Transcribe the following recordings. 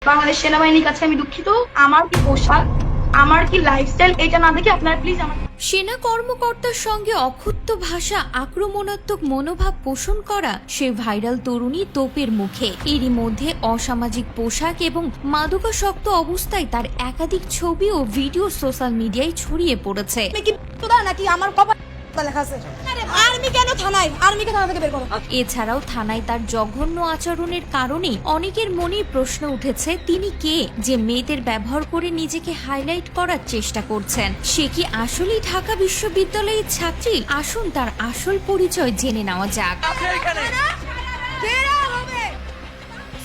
বাংলাদেশ সেনাবাহিনীর কাছে আমি দুঃখিত। আমার কি পোশাক, আমার কি লাইফস্টাইল, এটা না দেখে আপনারা প্লিজ আমার সেনা কর্মকর্তার সঙ্গে অক্ষুব্ধ ভাষা, আক্রমণাত্মক মনোভাব পোষণ করা সে ভাইরাল তরুণী তোপের মুখে। এরই মধ্যে অসামাজিক পোশাক এবং মাদকাসক্ত অবস্থায় তার একাধিক ছবি ও ভিডিও সোশ্যাল মিডিয়ায় ছড়িয়ে পড়েছে। নাকি আমার কপাল লেখা আছে আর্মি কেন থানায়, আর্মিকে থানা থেকে বের করো। এছাড়াও থানায় তার জঘন্য আচরণের কারণে অনেকের মনে প্রশ্ন উঠেছে, তিনি কে যে মেয়েদের ব্যবহার করে নিজেকে হাইলাইট করার চেষ্টা করছেন? সে কি আসলেই ঢাকা বিশ্ববিদ্যালয়ের ছাত্রী? আসুন তার আসল পরিচয় জেনে নেওয়া যাক।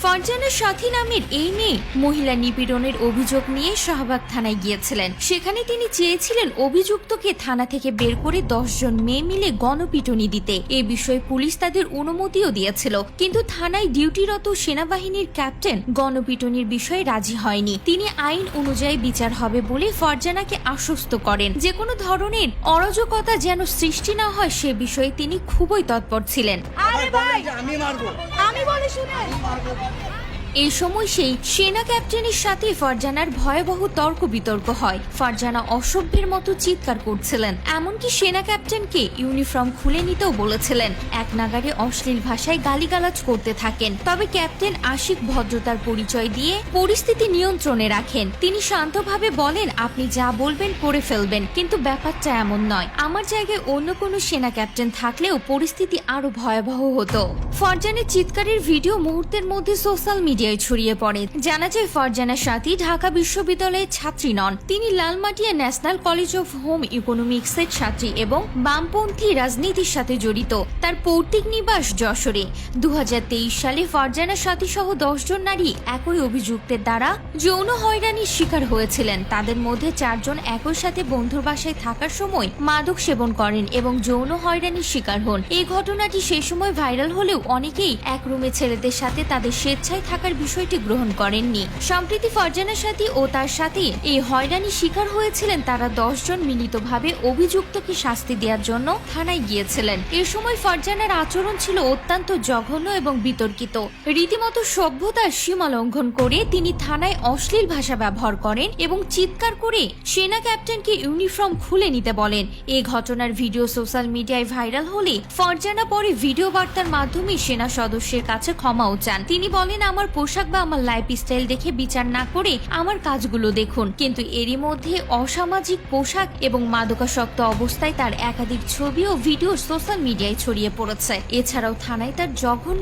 ফারজানা সাথী নামের এই মেয়ে মহিলা নিপীড়নের অভিযোগ নিয়ে শাহবাগ থানায় গিয়েছিলেন। সেখানে তিনি চেয়েছিলেন অভিযুক্তকে থানা থেকে বের করে 10 জন মেয়ে মিলে গণপিটুনি দিতে। এ বিষয়ে পুলিশ তাদের অনুমতিও দিয়েছিল, কিন্তু থানায় ডিউটিরত সেনাবাহিনীর ক্যাপ্টেন গণপিটুনির বিষয়ে রাজি হয়নি। তিনি আইন অনুযায়ী বিচার হবে বলে ফারজানাকে আশ্বস্ত করেন। যে কোনো ধরনের অরাজকতা যেন সৃষ্টি না হয় সে বিষয়ে তিনি খুবই তৎপর ছিলেন। আমি বলি শুনে এই সময় সেই সেনা ক্যাপ্টেনের সাথে ফারজানার ভয়াবহ তর্ক বিতর্ক হয়। ফারজানা অসভ্যের মতো চিৎকার করছিলেন, এমনকি সেনা ক্যাপ্টেনকে ইউনিফর্ম খুলে নিতেও বলেছিলেন। এক নাগাড়ে অশ্লীল ভাষায় গালিগালাজ করতে থাকেন। তবে ক্যাপ্টেন আশিক ভদ্রতার পরিচয় দিয়ে পরিস্থিতি নিয়ন্ত্রণে রাখেন। তিনি শান্তভাবে বলেন, আপনি যা বলবেন করে ফেলবেন, কিন্তু ব্যাপারটা এমন নয়। আমার জায়গায় অন্য কোনো সেনা ক্যাপ্টেন থাকলেও পরিস্থিতি আরো ভয়াবহ হতো। ফারজানের চিৎকারের ভিডিও মুহূর্তের মধ্যে সোশ্যাল মিডিয়ায় ছড়িয়ে পড়ে। জানা যায় ফারজানার সাথী ঢাকা বিশ্ববিদ্যালয়ের ছাত্রী নন, তিনি Lalmatia national college of home ইকোনমিক্সের ছাত্রী এবং বামপন্থী রাজনীতির সাথে জড়িত। তার পৈতৃক নিবাস যশোরে। 2023 সালে ফারজানার সাথী সহ 10 জন নারী একই অভিযুক্তের দ্বারা যৌন হয়রানির শিকার হয়েছিলেন। তাদের মধ্যে 4 জন একই সাথে বন্ধুর বাসায় থাকার সময় মাদক সেবন করেন এবং যৌন হয়রানির শিকার হন। এই ঘটনাটি সেই সময় ভাইরাল হলেও অনেকেই এক রুমে ছেলেদের সাথে তাদের স্বেচ্ছায় থাকার বিষয়টি গ্রহণ করেননি। সম্প্রতি ফারজানার সাথী ও তার সাথে এই হয়রানির শিকার হয়েছিলেন। তারা 10 জন মিলিতভাবে অভিযুক্তকে শাস্তি দেওয়ার জন্য থানায় গিয়েছিলেন। এ সময় ফারজানার আচরণ ছিল অত্যন্ত জঘন্য এবং বিতর্কিত। রীতিমতো সভ্যতার সীমা লঙ্ঘন করে তিনি থানায় অশ্লীল ভাষা ব্যবহার করেন এবং চিৎকার করে সেনা ক্যাপ্টেনকে ইউনিফর্ম খুলে নিতে বলেন। এই ঘটনার ভিডিও সোশ্যাল মিডিয়ায় ভাইরাল হলে ফারজানা পরে ভিডিও বার্তার মাধ্যমে সেনা সদস্যের কাছে ক্ষমাও চান। তিনি বলেন, আমার পোশাক বা আমার লাইফস্টাইল দেখে বিচার না করে আমার কাজগুলো দেখুন। কিন্তু এরই মধ্যে অসামাজিক পোশাক এবং মাদকাসক্ত অবস্থায় তার একাধিক ছবি ও ভিডিও সোশ্যাল মিডিয়ায় ছড়িয়ে পড়েছে। এছাড়াও থানায় তার জঘন্য